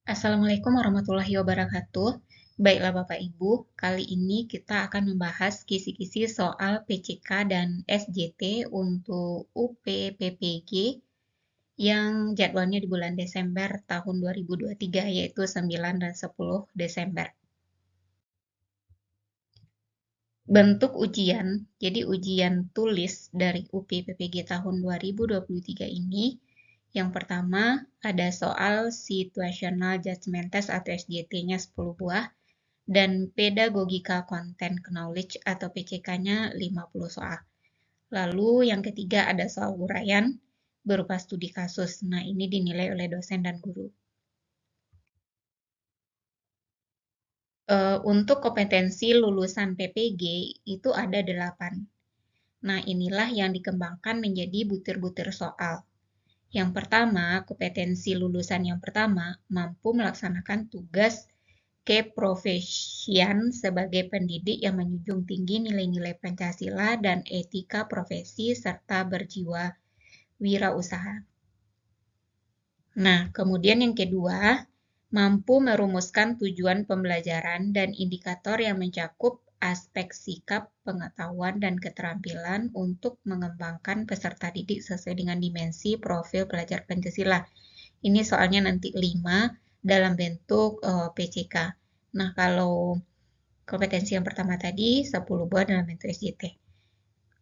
Assalamualaikum warahmatullahi wabarakatuh. Baiklah Bapak Ibu, kali ini kita akan membahas kisi-kisi soal PCK dan SJT untuk UPPPG yang jadwalnya di bulan Desember tahun 2023, yaitu 9 dan 10 Desember. Bentuk ujian, jadi ujian tulis dari UPPPG tahun 2023 ini, yang pertama ada soal Situational Judgment Test atau SJT-nya 10 buah, dan Pedagogical Content Knowledge atau PCK-nya 50 soal. Lalu yang ketiga ada soal uraian berupa studi kasus. Nah, ini dinilai oleh dosen dan guru. Untuk kompetensi lulusan PPG itu ada 8. Nah, inilah yang dikembangkan menjadi butir-butir soal. Yang pertama, kompetensi lulusan yang pertama mampu melaksanakan tugas keprofesian sebagai pendidik yang menjunjung tinggi nilai-nilai Pancasila dan etika profesi serta berjiwa wirausaha. Nah, kemudian yang kedua, mampu merumuskan tujuan pembelajaran dan indikator yang mencakup aspek sikap, pengetahuan, dan keterampilan untuk mengembangkan peserta didik sesuai dengan dimensi profil pelajar Pancasila. Ini soalnya nanti 5 dalam bentuk PCK. Nah, kalau kompetensi yang pertama tadi 10 buah dalam bentuk SJT.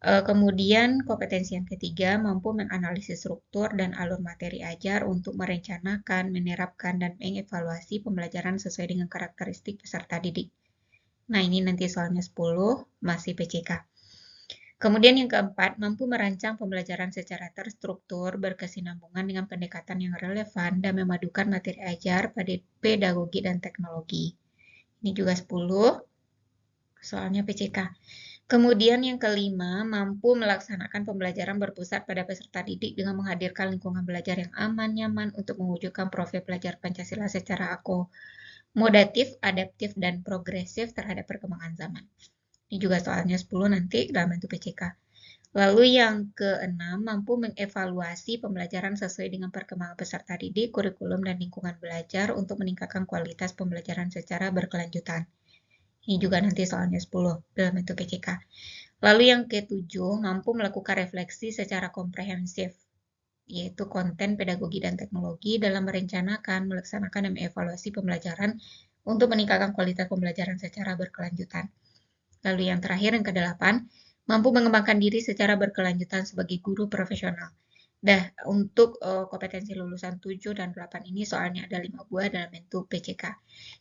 Kemudian kompetensi yang ketiga mampu menganalisis struktur dan alur materi ajar untuk merencanakan, menerapkan, dan mengevaluasi pembelajaran sesuai dengan karakteristik peserta didik. Nah, ini nanti soalnya 10, masih PCK. Kemudian yang keempat, mampu merancang pembelajaran secara terstruktur, berkesinambungan dengan pendekatan yang relevan, dan memadukan materi ajar pada pedagogi dan teknologi. Ini juga 10, soalnya PCK. Kemudian yang kelima, mampu melaksanakan pembelajaran berpusat pada peserta didik dengan menghadirkan lingkungan belajar yang aman, nyaman untuk mewujudkan profil pelajar Pancasila secara akomodatif, adaptif, dan progresif terhadap perkembangan zaman. Ini juga soalnya 10 nanti dalam bentuk PCK. Lalu yang keenam, mampu mengevaluasi pembelajaran sesuai dengan perkembangan peserta didik, kurikulum, dan lingkungan belajar untuk meningkatkan kualitas pembelajaran secara berkelanjutan. Ini juga nanti soalnya 10 dalam bentuk PCK. Lalu yang ketujuh, mampu melakukan refleksi secara komprehensif, yaitu konten, pedagogi, dan teknologi dalam merencanakan, melaksanakan, dan mengevaluasi pembelajaran untuk meningkatkan kualitas pembelajaran secara berkelanjutan. Lalu yang terakhir, yang kedelapan, mampu mengembangkan diri secara berkelanjutan sebagai guru profesional. Untuk kompetensi lulusan 7 dan 8 ini soalnya ada 5 buah dalam bentuk PCK.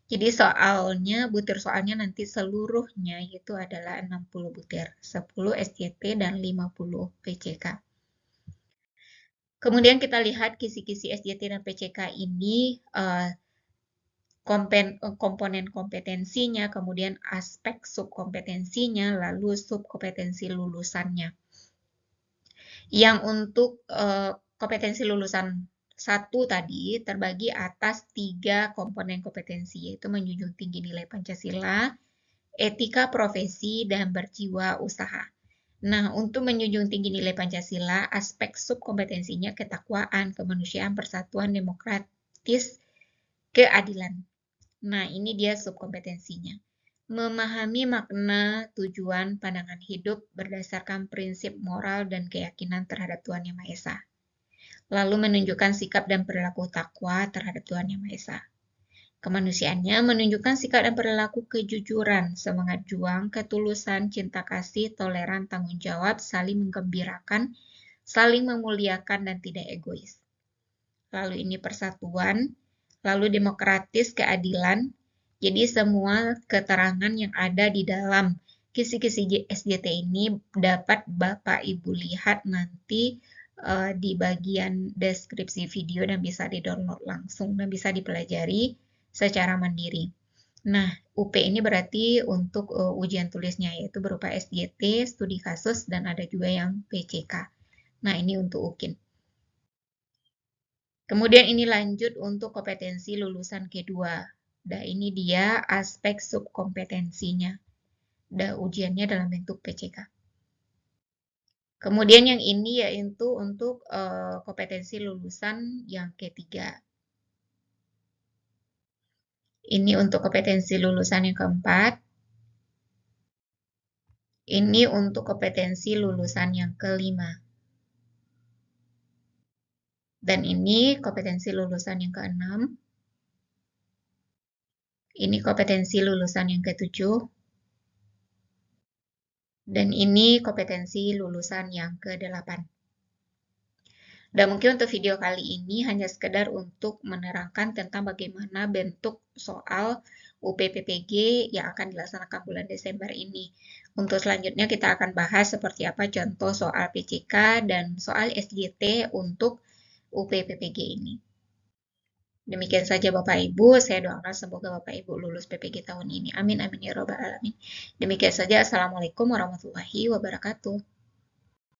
Jadi soalnya, butir soalnya nanti seluruhnya itu adalah 60 butir, 10 SJT dan 50 PCK. Kemudian kita lihat kisi-kisi SJT dan PCK ini komponen kompetensinya, kemudian aspek subkompetensinya, lalu subkompetensi lulusannya. Yang untuk kompetensi lulusan 1 tadi terbagi atas 3 komponen kompetensi, yaitu menjunjung tinggi nilai Pancasila, etika profesi, dan berjiwa usaha. Nah, untuk menjunjung tinggi nilai Pancasila, aspek subkompetensinya ketakwaan, kemanusiaan, persatuan, demokratis, keadilan. Nah, ini dia subkompetensinya. Memahami makna, tujuan, pandangan hidup berdasarkan prinsip moral dan keyakinan terhadap Tuhan Yang Maha Esa. Lalu menunjukkan sikap dan perilaku takwa terhadap Tuhan Yang Maha Esa. Kemanusiaannya menunjukkan sikap dan perilaku kejujuran, semangat juang, ketulusan, cinta kasih, toleran, tanggung jawab, saling menggembirakan, saling memuliakan, dan tidak egois. Lalu ini persatuan, lalu demokratis, keadilan. Jadi semua keterangan yang ada di dalam kisi-kisi SJT ini dapat Bapak Ibu lihat nanti di bagian deskripsi video dan bisa di-download langsung dan bisa dipelajari secara mandiri. Nah, UP ini berarti untuk ujian tulisnya yaitu berupa SJT, studi kasus, dan ada juga yang PCK. Nah, ini untuk UKIN. Kemudian ini lanjut untuk kompetensi lulusan kedua. Nah, ini dia aspek subkompetensinya. Ujiannya dalam bentuk PCK. Kemudian yang ini yaitu untuk kompetensi lulusan yang ketiga. Ini untuk kompetensi lulusan yang keempat. Ini untuk kompetensi lulusan yang kelima. Dan ini kompetensi lulusan yang keenam. Ini kompetensi lulusan yang ketujuh. Dan ini kompetensi lulusan yang ke-8. Dan mungkin untuk video kali ini hanya sekedar untuk menerangkan tentang bagaimana bentuk soal UPPPG yang akan dilaksanakan bulan Desember ini. Untuk selanjutnya kita akan bahas seperti apa contoh soal PCK dan soal SJT untuk UPPPG ini. Demikian saja Bapak Ibu, saya doakan semoga Bapak Ibu lulus PPG tahun ini. Amin amin ya robbal alamin. Demikian saja, Assalamualaikum warahmatullahi wabarakatuh.